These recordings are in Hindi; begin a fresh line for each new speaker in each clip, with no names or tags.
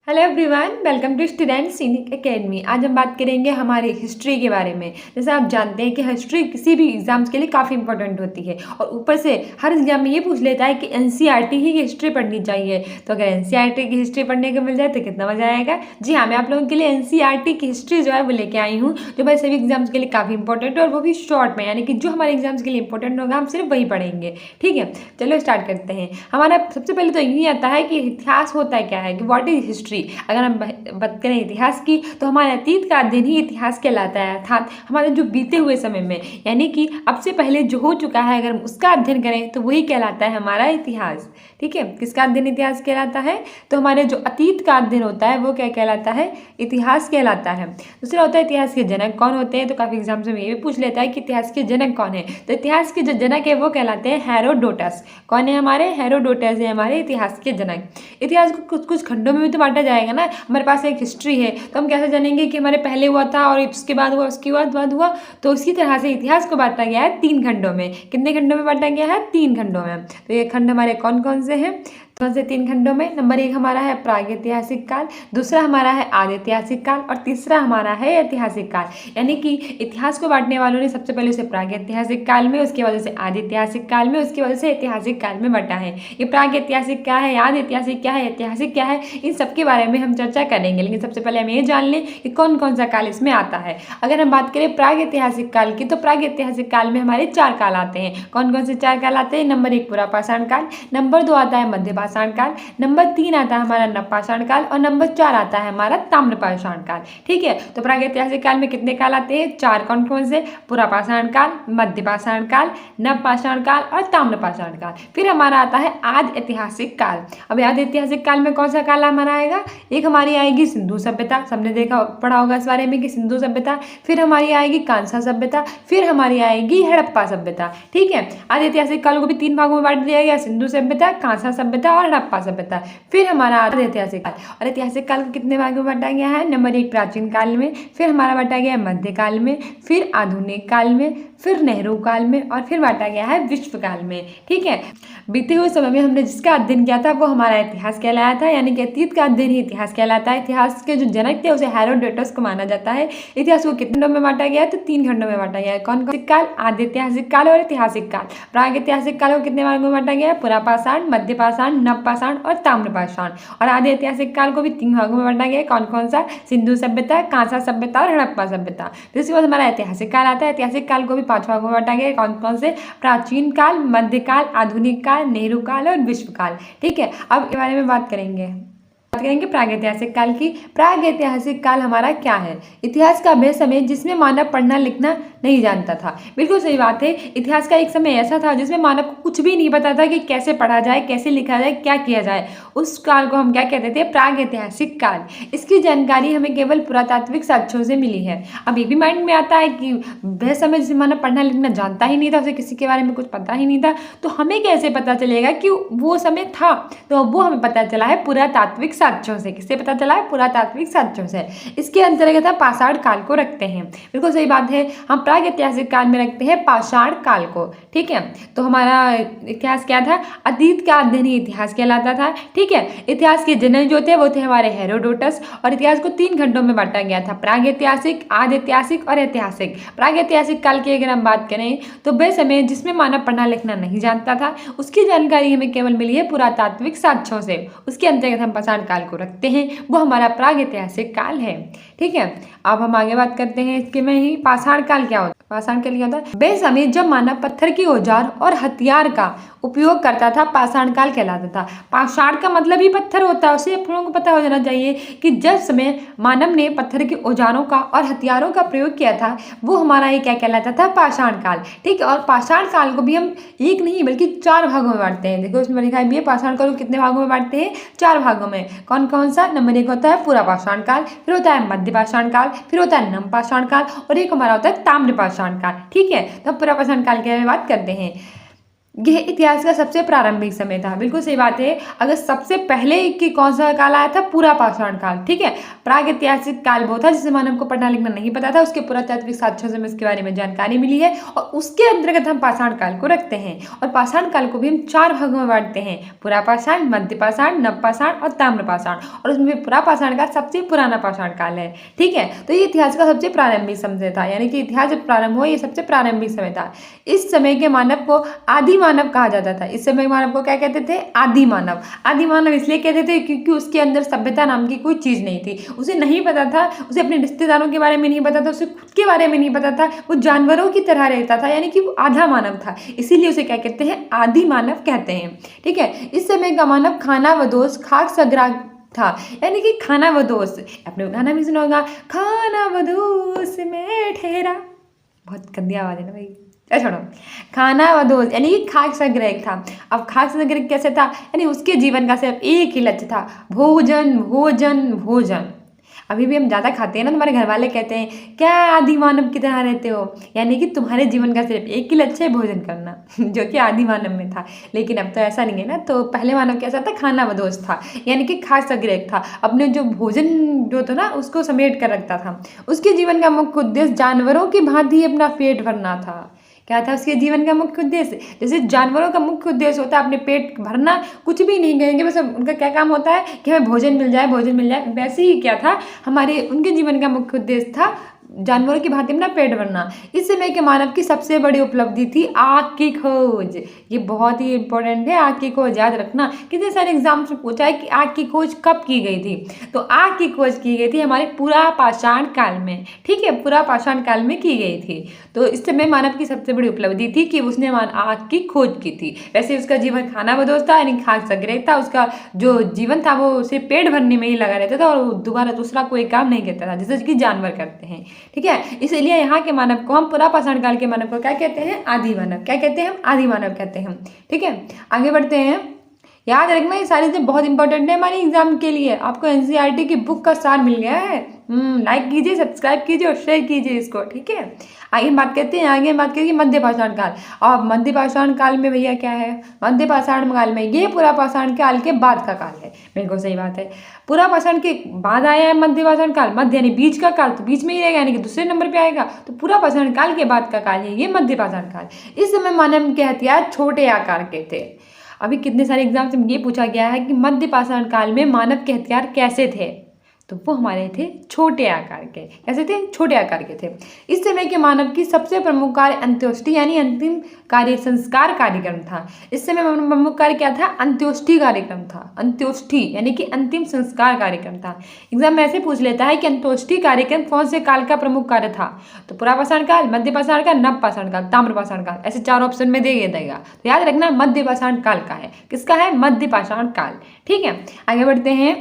Hello everyone, welcome to students in academy. आज हम बात करेंगे हमारी हिस्ट्री के बारे में। जैसे आप जानते हैं कि हिस्ट्री किसी भी एग्जाम्स के लिए काफ़ी इंपॉर्टेंट होती है और ऊपर से हर एग्जाम में ये पूछ लेता है कि एनसीईआरटी ही की हिस्ट्री पढ़नी चाहिए। तो अगर एनसीईआरटी की हिस्ट्री पढ़ने को मिल जाए तो कितना मजा आएगा। जी हाँ, मैं आप लोगों के लिए एनसीईआरटी की हिस्ट्री जो है वो लेके आई हूँ, जो हमारे सभी एग्जाम्स के लिए काफ़ी इंपॉर्टेंट है और वो भी शॉर्ट में, यानी कि जो हमारे एग्जाम्स के लिए इंपॉर्टेंट होगा हम सिर्फ वही पढ़ेंगे। ठीक है, चलो स्टार्ट करते हैं। हमारा सबसे पहले तो यही आता है कि इतिहास होता है क्या है, कि व्हाट इज हिस्ट्री। अगर हम बात करें इतिहास की तो हमारे अतीत का अध्ययन ही इतिहास कहलाता है, अर्थात हमारे जो बीते हुए समय में, यानी कि अब से पहले जो हो चुका है, अगर हम उसका अध्ययन करें तो वही कहलाता है हमारा इतिहास। ठीक है, किसका अध्ययन इतिहास कहलाता है? तो हमारे जो अतीत का अध्ययन होता है वो क्या कहलाता है? इतिहास कहलाता है। दूसरा होता है इतिहास के जनक कौन होते हैं। तो काफी एग्जाम्स में ये भी पूछ लेता है कि इतिहास के जनक कौन है। तो इतिहास के जो जनक है वो कहलाते हैं हेरोडोटस। कौन है हमारे? हेरोडोटस है हमारे इतिहास के जनक। इतिहास को कुछ कुछ खंडों में भी तो बांटा जाएगा ना। हमारे पास एक हिस्ट्री है तो हम कैसे जानेंगे कि हमारे पहले हुआ था और उसके बाद हुआ, उसके बाद हुआ। तो उसी तरह से इतिहास को बांटा गया है 3 खंडों में। कितने खंडों में बांटा गया है? 3 खंडों में। तो ये खंड हमारे कौन कौन से हैं? कौन से 3 खंडों में? नंबर 1 हमारा है प्रागैतिहासिक काल, दूसरा हमारा है आदिऐतिहासिक काल और तीसरा हमारा है ऐतिहासिक काल। यानी कि इतिहास को बांटने वालों ने सबसे पहले उसे प्रागैतिहासिक काल में, उसके बाद उसे आदिऐतिहासिक काल में, उसके बाद उसे ऐतिहासिक काल में बांटा है। ये प्रागैतिहासिक क्या है, आदिऐतिहासिक क्या है, ऐतिहासिक क्या है, इन सब के बारे में हम चर्चा करेंगे। लेकिन सबसे पहले हम ये जान लें कि कौन कौन सा काल इसमें आता है। अगर हम बात करें प्रागैतिहासिक काल की, तो प्रागैतिहासिक काल में हमारे 4 काल आते हैं। कौन कौन से 4 काल आते हैं? नंबर 1 पुरापाषाण काल, नंबर 2 आता है मध्यपाषाण काल, नंबर 3 आता है हमारा नवपाषाण काल और नंबर 4 आता है हमारा ताम्रपाषाण काल। ठीक है, तो प्रागैतिहासिक काल में कितने काल आते हैं? 4। कौन कौन से? पुरापाषाण काल, मध्यपाषाण काल, नवपाषाण काल और ताम्रपाषाण काल। फिर हमारा आता है आदि ऐतिहासिक काल। अब आदि ऐतिहासिक काल में कौन सा काल हमारा आएगा? एक हमारी आएगी सिंधु सभ्यता, सबने देखा पढ़ा होगा इस बारे में कि सिंधु सभ्यता। फिर हमारी आएगी कांसा सभ्यता, फिर हमारी आएगी हड़प्पा सभ्यता। ठीक है, आदि ऐतिहासिक काल को भी 3 भागों में बांट दिया गया, सिंधु सभ्यता, कांसा सभ्यता और हड़प्पा सभ्यता। फिर हमारा आता है ऐतिहासिक काल, और ऐतिहासिक काल को कितने भागों में बांटा गया है? नंबर 1 प्राचीन काल में, फिर हमारा बांटा गया है मध्यकाल में, फिर आधुनिक काल में, फिर नेहरू काल में और फिर बांटा गया है विश्व काल में। ठीक है, बीते हुए समय में हमने जिसका अध्ययन किया था वो हमारा इतिहास कहलाया था, यानी कि अतीत का अध्ययन ही इतिहास कहलाता है। इतिहास के जो जनक थे उसे हेरोडोटस को माना जाता है। इतिहास को कितने खंडों में बांटा गया है? तो 3 खंडों में बांटा गया है। कौन कौन से काल? आदि ऐतिहासिक काल और ऐतिहासिक काल। प्रागैतिहासिक काल को कितने भागों में बांटा गया है? पुरापाषाण, मध्यपाषाण, नवपाषाण और ताम्रपाषाण। और आदि ऐतिहासिक काल को भी 3 भागों में बांटा गया है। कौन कौन सा? सिंधु सभ्यता, कांसा सभ्यता और हड़प्पा सभ्यता। फिर उसके बाद हमारा ऐतिहासिक काल आता है। ऐतिहासिक काल को भी 5 भागों में बांटा गया है। कौन कौन से? प्राचीन काल, मध्यकाल, आधुनिक काल, नेहरू काल और विश्व काल। ठीक है, अब इस बारे में बात करेंगे प्रागैतिहासिक काल की। प्रागैतिहासिक काल हमारा क्या है? इतिहास का वह समय जिसमें मानव पढ़ना लिखना नहीं जानता था। बिल्कुल सही बात है। इतिहास का एक समय ऐसा था जिसमें मानव को कुछ भी नहीं पता था कि कैसे पढ़ा जाए, कैसे लिखा जाए, क्या किया जाए। उस काल को हम क्या कहते थे? प्रागैतिहासिक काल। इसकी जानकारी हमें केवल पुरातात्विक साक्ष्यों से मिली है। अब ये भी माइंड में आता है कि वह समय जिसमें मानव पढ़ना लिखना जानता ही नहीं था, उसे किसी के बारे में कुछ पता ही नहीं था, तो हमें कैसे पता चलेगा कि वो समय था? तो वो हमें पता चला है पुरातात्विक साक्ष्यों से। किससे पता चला है? पुरातात्विक साक्ष्यों से। इसके अंतर्गत हम पाषाण काल को रखते हैं। बिल्कुल सही बात है, हम प्रागैतिहासिक काल में रखते हैं पाषाण काल को। ठीक है, तो हमारा इतिहास क्या था? अतीत का अध्ययन ही इतिहास कहलाता था। ठीक है, इतिहास के जनक जो थे वो थे हमारे हेरोडोटस, और इतिहास को 3 खंडों में बांटा गया था, प्रागैतिहासिक, आदिऐतिहासिक और ऐतिहासिक। प्रागैतिहासिक काल की अगर हम बात करें तो वह समय जिसमें मानव पढ़ना लिखना नहीं जानता था, उसकी जानकारी हमें केवल मिली है पुरातात्विक साक्ष्यों से। उसके अंतर्गत हम पाषाण काल को रखते हैं, वो हमारा प्रागैतिहासिक काल है। ठीक है, अब हम आगे बात करते हैं इसके में ही पाषाण काल क्या होता है। पाषाण काल क्या होता है? वह समय जब मानव पत्थर के औजार और हथियार का उपयोग करता था, पाषाण काल कहलाता था। पाषाण का मतलब ही पत्थर होता है, उसे आप लोगों को पता हो जाना चाहिए कि जब समय मानव ने पत्थर के औजारों का और हथियारों का प्रयोग किया था वो हमारा ये क्या कहलाता था? पाषाण काल। ठीक है, और पाषाण काल को भी हम एक नहीं बल्कि 4 भागों में बांटते हैं। देखो इसमें लिखा है पाषाण काल को कितने भागों में बांटते हैं? 4 भागों में। कौन कौन सा? नंबर 1 होता है पुरापाषाण काल, फिर होता है मध्यपाषाण काल, फिर होता है नवपाषाण काल और एक हमारा होता है ताम्रपाषाण काल। ठीक है, तो पुरापाषाण काल की बात करते हैं। यह इतिहास का सबसे प्रारंभिक समय था। बिल्कुल सही बात है। अगर सबसे पहले कि कौन सा काल आया था, पूरा पाषाण काल, ठीक है। प्राग ऐतिहासिक काल वो था जिसे मानव को पढ़ना लिखना नहीं पता था, उसके पुरातात्विक साक्ष्यों से हमें इसके बारे में जानकारी मिली है और उसके अंतर्गत हम पाषाण काल को रखते हैं। और पाषाण काल को भी हम 4 भागों में बांटते हैं, पुरा पाषाण, मध्य पाषाण, नव पाषाण और ताम्र पाषाण। और उसमें पुरा पाषाण का सबसे पुराना पाषाण काल है, ठीक है। तो ये इतिहास का सबसे प्रारंभिक समय था, यानी कि इतिहास जब प्रारंभ हुआ ये सबसे प्रारंभिक समय था। इस समय के मानव को आदि मानव कहा जाता था। इस समय मानव को क्या कहते थे, आदि मानव। आदि मानव इसलिए कहते थे क्योंकि उसके अंदर सभ्यता नाम की कोई चीज़ नहीं थी, उसे नहीं पता था, उसे अपने रिश्तेदारों के बारे में नहीं पता था, उसे खुद के बारे में नहीं पता था, वो जानवरों की तरह रहता था, यानी कि वो आधा मानव था, इसीलिए उसे क्या कहते हैं, आदि मानव कहते हैं, ठीक है। इस समय का मानव खानाबदोश, खाक सग्राह था, यानी कि खानाबदोश। आपने गाना भी सुना होगा, खानाबदोश में ठहरा, बहुत गंदी आवाज़ है ना भाई, छोड़ो। खानाबदोश यानी कि खाक संग्रह था। अब खाक संग्रह कैसे था, यानी उसके जीवन का सिर्फ एक ही लक्ष्य था, भोजन भोजन भोजन। अभी भी हम ज़्यादा खाते हैं ना, तुम्हारे घर वाले कहते हैं क्या आदि मानव की तरह रहते हो, यानी कि तुम्हारे जीवन का सिर्फ एक ही लक्ष्य है, भोजन करना, जो कि आदि मानव में था। लेकिन अब तो ऐसा नहीं है ना। तो पहले मानव कैसा था, खानाबदोश था, यानी कि खाक संग्रह था, अपने जो भोजन जो था ना उसको समेट कर रखता था। उसके जीवन का मुख्य उद्देश्य जानवरों की भांति अपना पेट भरना था। क्या था उसके जीवन का मुख्य उद्देश्य, जैसे जानवरों का मुख्य उद्देश्य होता है अपने पेट भरना, कुछ भी नहीं करेंगे, बस उनका क्या काम होता है कि हमें भोजन मिल जाए, भोजन मिल जाए। वैसे ही क्या था, हमारे उनके जीवन का मुख्य उद्देश्य था जानवरों की भांति अपना पेट भरना। इस समय के मानव की सबसे बड़ी उपलब्धि थी आग की खोज। ये बहुत ही इंपॉर्टेंट है, आग की खोज याद रखना। कितने सारे एग्जाम्स में पूछा है कि आग की खोज कब की गई थी, तो आग की खोज की गई थी हमारे पुरा पाषाण काल में, ठीक है, पुरा पाषाण काल में की गई थी। तो इस समय मानव की सबसे बड़ी उपलब्धि थी कि उसने आग की खोज की थी। वैसे उसका जीवन खानाबदोश था, यानी खाक संग्रह था, उसका जो जीवन था वो सिर्फ पेट भरने में ही लगा रहता था और दोबारा दूसरा कोई काम नहीं करता था, जैसे कि जानवर करते हैं, ठीक है। इसीलिए यहाँ के मानव को हम पुरा पाषाण काल के मानव को क्या कहते हैं, आदि मानव। क्या कहते हैं हम, आदि मानव कहते हैं, ठीक है। आगे बढ़ते हैं। याद रखना ये सारी चीज़ें बहुत इंपॉर्टेंट है हमारे एग्जाम के लिए। आपको एनसीईआरटी की बुक का सार मिल गया है। लाइक कीजिए, सब्सक्राइब कीजिए और शेयर कीजिए इसको, ठीक है। आगे बात करते हैं, आगे बात करेंगे मध्य पाषाण काल। और मध्य पाषाण काल में भैया क्या है, मध्य पाषाण काल में ये पुरा पाषाण काल के बाद का काल है। बिल्कुल सही बात है, पुरा पाषाण के बाद आया है मध्य पाषाण काल। मध्य यानी बीच का काल, तो बीच में ही रहेगा, यानी कि दूसरे नंबर पे आएगा। तो पुरा पाषाण काल के बाद का काल है ये मध्य पाषाण काल। इस समय मानव के हथियार छोटे आकार के थे। अभी कितने सारे एग्जाम्स में ये पूछा गया है कि मध्य पाषाण काल में मानव के हथियार कैसे थे, तो वो हमारे थे छोटे आकार के। कैसे थे, छोटे आकार के थे। इस समय के मानव की सबसे प्रमुख कार्य अंत्योष्टि यानी अंतिम कार्य संस्कार कार्यक्रम था। इस समय प्रमुख कार्य क्या था, अंत्योष्टि कार्यक्रम था। अंत्योष्टि यानी कि अंतिम संस्कार कार्यक्रम था। एग्जाम में ऐसे पूछ लेता है कि अंत्योष्टि कार्यक्रम कौन से काल का प्रमुख कार्य था, तो पुरा पाषाण काल, मध्य पाषाण काल, नव पाषाण काल, ताम्र पाषाण काल, ऐसे 4 ऑप्शन में दे देगा। तो याद रखना मध्य पाषाण काल का है। किसका है, मध्य पाषाण काल, ठीक है। आगे बढ़ते हैं।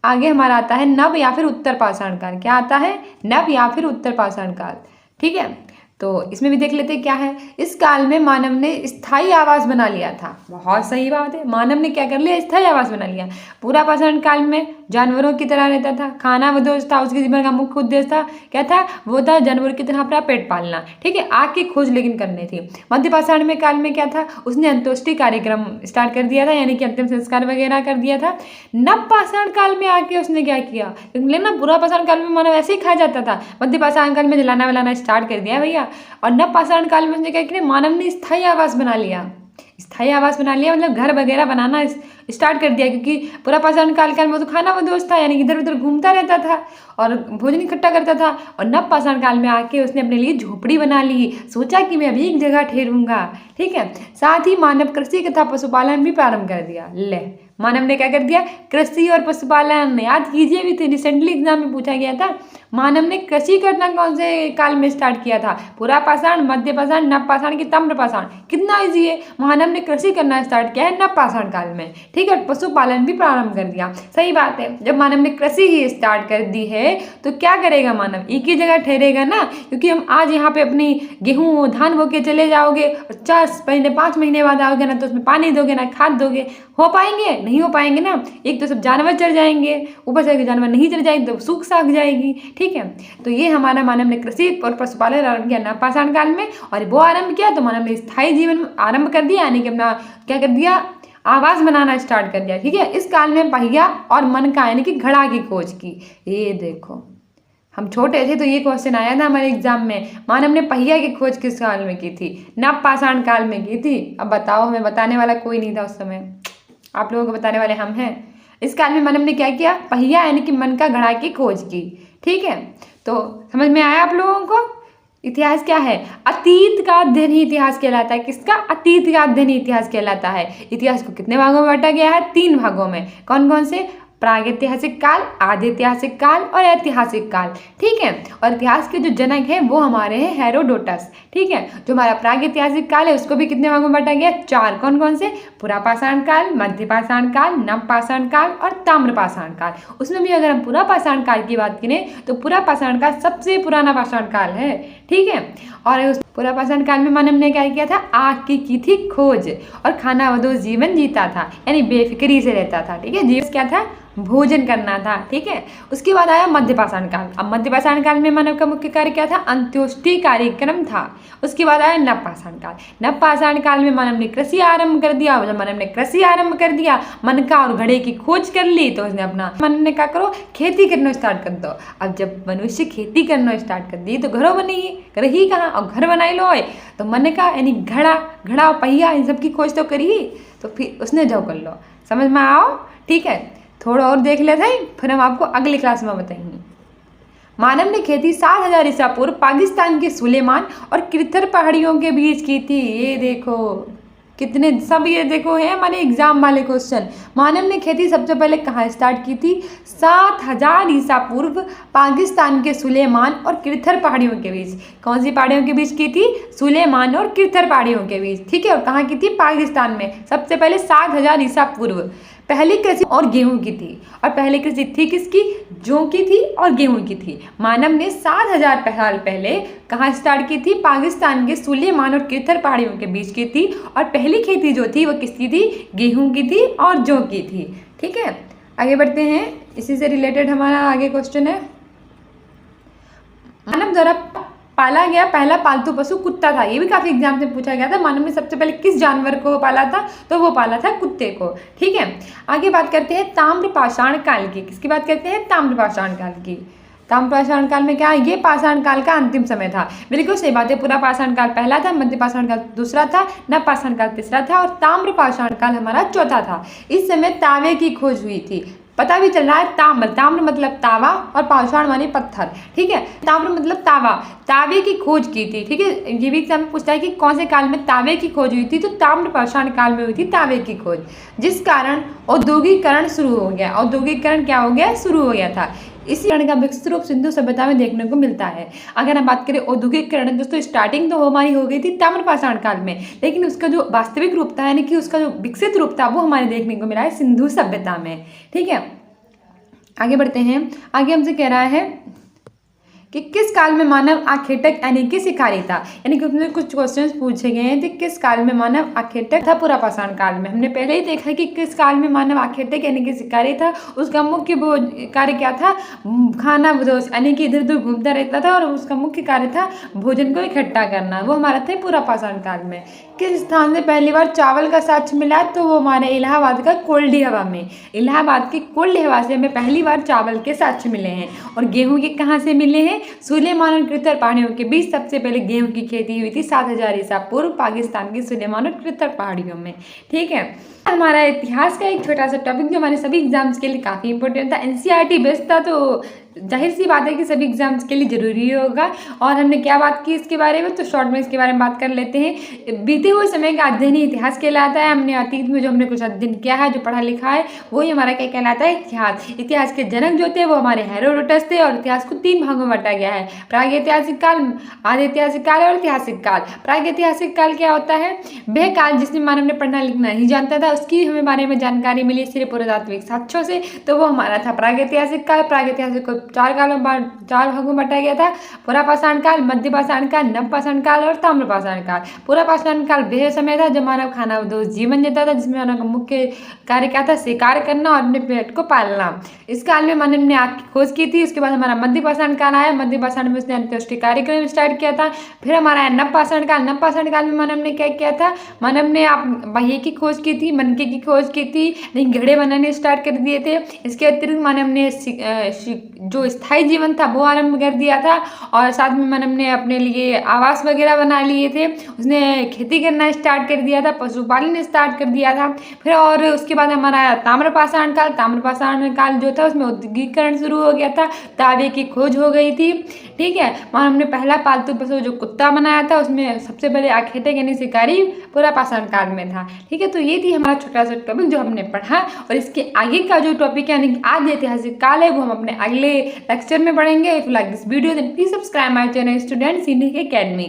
आगे हमारा आता है नव या फिर उत्तर पाषाण काल। क्या आता है, नव या फिर उत्तर पाषाण काल, ठीक है। तो इसमें भी देख लेते हैं क्या है। इस काल में मानव ने स्थायी आवास बना लिया था। बहुत सही बात है, मानव ने क्या कर लिया, स्थायी आवास बना लिया। पूरा पाषाण काल में जानवरों की तरह रहता था, खानाबदोश था, उसके जीवन का मुख्य उद्देश्य था क्या था, वो था जानवर की तरह अपना पेट पालना, ठीक है। आग की खोज लेकिन करनी थी। मध्य पाषाण में काल में क्या था, उसने अंत्योष्टि कार्यक्रम स्टार्ट कर दिया था, यानी कि अंतिम संस्कार वगैरह कर दिया था। नव पाषाण काल में आके उसने क्या किया, क्योंकि ना पूरा पाषाण काल में मानव ऐसे ही खाया जाता था, मध्य पाषाण काल में जलाना वलाना स्टार्ट कर दिया भैया। और नव पाषाण काल में उसने क्या किया, मानव ने स्थायी आवास बना लिया। स्थायी आवास बना लिया मतलब घर वगैरह बनाना स्टार्ट कर दिया, क्योंकि पूरा पाषाण काल में तो खानाबदोश था, यानी इधर उधर घूमता रहता था और भोजन इकट्ठा करता था। और नव पाषाण काल में आके उसने अपने लिए झोपड़ी बना ली, सोचा कि मैं अभी एक जगह ठहरूंगा, ठीक है। साथ ही मानव कृषि तथा पशुपालन भी प्रारंभ कर दिया। ले मानव ने क्या कर दिया, कृषि और पशुपालन। याद कीजिए, भी थे रिसेंटली एग्जाम में पूछा गया था, मानव ने कृषि करना कौन से काल में स्टार्ट किया था, पुरा पाषाण, मध्य पाषाण, नव पाषाण की ताम्र पाषाण। कितना ईजी है, मानव ने कृषि करना स्टार्ट किया है नव पाषाण काल में, ठीक है। पशुपालन भी प्रारंभ कर दिया। सही बात है, जब मानव ने कृषि ही स्टार्ट कर दी है तो क्या करेगा मानव, एक ही जगह ठहरेगा ना, क्योंकि हम आज यहाँ पे अपनी गेहूँ धान बो के चले जाओगे और 5 महीने बाद आओगे ना, तो उसमें पानी दोगे ना खाद दोगे, हो पाएंगे, नहीं हो पाएंगे ना। एक तो सब जानवर चढ़ जाएंगे, ऊपर से जानवर नहीं चढ़ जाएंगे तो सूख साख जाएगी, ठीक ठीक है। तो ये हमारा मानव ने कृषि और पशुपालन आरंभ किया नवपाषाण काल में, और वो आरंभ किया तो मानव ने स्थायी जीवन आरंभ कर दिया, यानी कि अपना क्या कर दिया, आवास बनाना स्टार्ट कर दिया, ठीक है। इस काल में पहिया और मन का यानी कि घड़ा की खोज की। ये देखो हम छोटे थे तो ये क्वेश्चन आया था हमारे एग्जाम में, मानव ने पहिया की खोज किस काल में की थी? नवपाषाण काल में की थी। अब बताओ, हमें बताने वाला कोई नहीं था उस समय, आप लोगों को बताने वाले हम हैं। इस काल में मानव ने क्या किया? पहिया यानी कि मन का घड़ा की खोज की, ठीक है। तो समझ में आया आप लोगों को? इतिहास क्या है? अतीत का अध्ययन ही इतिहास कहलाता है। किसका? अतीत का अध्ययन ही इतिहास कहलाता है। इतिहास को कितने भागों में बांटा गया है? 3 भागों में। कौन कौन से? प्रागैतिहासिक काल, आदि ऐतिहासिक काल और ऐतिहासिक काल, ठीक है। और इतिहास के जो जनक हैं वो हमारे हैं हेरोडोटस, ठीक है। जो हमारा प्रागैतिहासिक काल है उसको भी कितने भागों में बांटा गया? 4। कौन कौन से? पुरापाषाण काल, मध्यपाषाण काल, नवपाषाण काल और ताम्रपाषाण काल। उसमें भी अगर हम पुरापाषाण काल की बात करें तो पुरापाषाण काल सबसे पुराना पाषाण काल है, ठीक है। और उस पुरापाषाण काल में मानव ने क्या किया था? आग की थी खोज और खानाबदोश जीवन जीता था, यानी बेफिक्री से रहता था, ठीक है। जीवन क्या था? भोजन करना था, ठीक है। उसके बाद आया मध्यपाषाण काल। अब मध्यपाषाण काल में मानव का मुख्य कार्य क्या था? अंत्योष्टि कार्यक्रम था। उसके बाद आया नवपाषाण काल। नवपाषाण काल में मानव ने कृषि आरंभ कर दिया। जब मानव ने कृषि आरंभ कर दिया, मन का और घड़े की खोज कर ली, तो उसने अपना मानव ने क्या करो? खेती करना स्टार्ट कर दो। अब जब मनुष्य खेती करना स्टार्ट कर दी तो घरों बनी, रही कहाँ? और घर बनाई लो, तो मन का यानी घड़ा पहिया इन सब की खोज तो करी, तो फिर उसने जो कर लो। समझ में आओ? ठीक है, थोड़ा और देख लेते हैं, फिर हम आपको अगली क्लास में बताएंगे। मानव ने खेती 7000 ईसा पूर्व पाकिस्तान के सुलेमान और किरथर पहाड़ियों के बीच की थी। ये देखो कितने सब, ये देखो है हमारे एग्जाम वाले क्वेश्चन। मानव ने खेती सबसे पहले कहाँ स्टार्ट की थी? 7000 ईसा पूर्व पाकिस्तान के सुलेमान और किरथर पहाड़ियों के बीच। कौन सी पहाड़ियों के बीच की थी? सुलेमान और किरथर पहाड़ियों के बीच, ठीक है। और कहाँ की थी? पाकिस्तान में। सबसे पहले 7000 ईसा पूर्व। पहली कृषि और गेहूं की थी, और पहली कृषि थी किसकी? जौ की थी और गेहूं की थी। मानव ने 7000 साल पहले कहाँ स्टार्ट की थी? पाकिस्तान के सुलेमान और किरथर पहाड़ियों के बीच की थी, और पहली खेती जो थी वो किसकी थी? गेहूं की थी और जौ की थी, ठीक है। आगे बढ़ते हैं, इसी से रिलेटेड हमारा आगे क्वेश्चन है। मानव द्वारा पाला गया पहला पालतू पशु कुत्ता था। ये भी काफी एग्जाम से पूछा गया था। मानव ने सबसे पहले किस जानवर को पाला था? तो वो पाला था कुत्ते को, ठीक है। आगे बात करते हैं ताम्रपाषाण काल की। किसकी बात करते हैं? ताम्रपाषाण काल की। ताम्रपाषाण काल में क्या? ये पाषाण काल का अंतिम समय था। बिल्कुल सही बात है। पुरापाषाण काल पहला था, मध्यपाषाण काल दूसरा था, नवपाषाण काल तीसरा था और ताम्रपाषाण काल हमारा चौथा था। इस समय तांबे की खोज हुई थी। पता भी चल रहा है, ताम्र मतलब तावा और पाषाण माने पत्थर, ठीक है। ताम्र मतलब तावा, तावे की खोज की थी, ठीक है। ये भी एग्जाम पूछता है कि कौन से काल में तावे की खोज हुई थी? तो ताम्रपाषाण काल में हुई थी तावे की खोज, जिस कारण औद्योगिकरण शुरू हो गया। औद्योगिकरण क्या हो गया? शुरू हो गया था। इसी कारण का विकसित रूप सिंधु सभ्यता में देखने को मिलता है। अगर हम बात करें औद्योगिकरण, दोस्तों स्टार्टिंग तो हमारी हो गई थी ताम्रपाषाण काल में, लेकिन उसका जो वास्तविक रूप था, यानी कि उसका जो विकसित रूप था, वो हमारे देखने को मिला है सिंधु सभ्यता में, ठीक है। आगे बढ़ते हैं। आगे हमसे कह रहा है कि किस काल में मानव आखेटक यानी कि शिकारी था। यानी कि उसमें कुछ क्वेश्चंस पूछे गए हैं कि किस काल में मानव आखेटक था? पुरापाषाण काल में। हमने पहले ही देखा कि किस काल में मानव आखेटक यानी कि शिकारी था। उसका मुख्य कार्य क्या था? खानाबदोश, यानी कि इधर उधर घूमता रहता था और उसका मुख्य कार्य था भोजन को इकट्ठा करना। वो हमारा था पुरापाषाण काल में। किस स्थान से पहली बार चावल का साक्ष्य मिला? तो वो हमारे इलाहाबाद का कोल्डी हवा में। इलाहाबाद की कोल्डी हवा से हमें पहली बार चावल के साक्ष्य मिले हैं। और गेहूं के कहाँ से मिले हैं? सुलेमान और किरथर पहाड़ियों के बीच सबसे पहले गेहूं की खेती हुई थी 7000 ईसा पूर्व पाकिस्तान की सुलेमान और किरथर पहाड़ियों में, ठीक है। हमारा इतिहास का एक छोटा सा टॉपिक जो हमारे सभी एग्जाम्स के लिए काफ़ी इंपॉर्टेंट था। एनसीईआरटी बेस्ड था, तो जाहिर सी बात है कि सभी एग्जाम्स के लिए ज़रूरी होगा। और हमने क्या बात की इसके बारे में? तो शॉर्ट में इसके बारे में बात कर लेते हैं। बीते हुए समय का अध्ययन ही इतिहास कहलाता है। हमने अतीत में जो हमने कुछ अध्ययन किया है, जो पढ़ा लिखा है, वही हमारा क्या कहलाता है? इतिहास। इतिहास के जनक जो थे वो हमारे हेरोडोटस थे। और इतिहास को 3 भागों में बांटा गया है: प्रागैतिहासिक काल, आदि ऐतिहासिक काल और ऐतिहासिक काल। प्रागैतिहासिक काल क्या होता है? वह काल जिसमें मानव ने पढ़ना लिखना नहीं जानता था, उसकी हमें बारे में जानकारी मिली सिर्फ पुरातात्विक साक्ष्यों से, तो वो हमारा था प्रागैतिहासिक काल। प्रागैतिहासिक को चार भागों में बांटा गया था। पुरा पाषाण काल, मध्य पाषाण काल, नव पाषाण काल और ताम्र पाषाण काल। पुरा पाषाण काल वह समय था जब मानव खानाबदोश जीवन जीता था, जिसमें मानव का मुख्य कार्य क्या था, शिकार करना और अपने पेट को पालना। इस काल में मानव ने आग की खोज की थी। उसके बाद हमारा मध्य पाषाण काल आया। मध्य पाषाण में उसने अंत्येष्टि कार्यक्रम स्टार्ट किया था। फिर हमारा है नव पाषाण काल। नव पाषाण काल में मानव ने क्या किया था, मानव ने पहिए की खोज की थी, मनके की खोज की थी, नहीं घड़े बनाने स्टार्ट कर दिए थे। इसके अतिरिक्त मानव ने जो स्थायी जीवन था वो आरंभ कर दिया था और साथ में मानव ने अपने लिए आवास वगैरह बना लिए थे। उसने खेती करना स्टार्ट कर दिया था, पशुपालन स्टार्ट कर दिया था। फिर और उसके बाद हमारा ताम्रपाषाण काल। ताम्रपाषाण काल जो था उसमें औद्योगिकरण शुरू हो गया था, तांबे की खोज हो गई थी। ठीक है, मानव ने पहला पालतू पशु जो कुत्ता बनाया था, उसमें सबसे पहले आखेटक यानी शिकारी पूरा पाषाण काल में था। ठीक है, तो ये थी हमारा छोटा सा टॉपिक जो हमने पढ़ा और इसके आगे का जो टॉपिक है यानी आज ऐतिहासिक काल है वो हम अपने अगले लेक्चर में पढ़ेंगे। If you like this video then please subscribe my channel students in academy.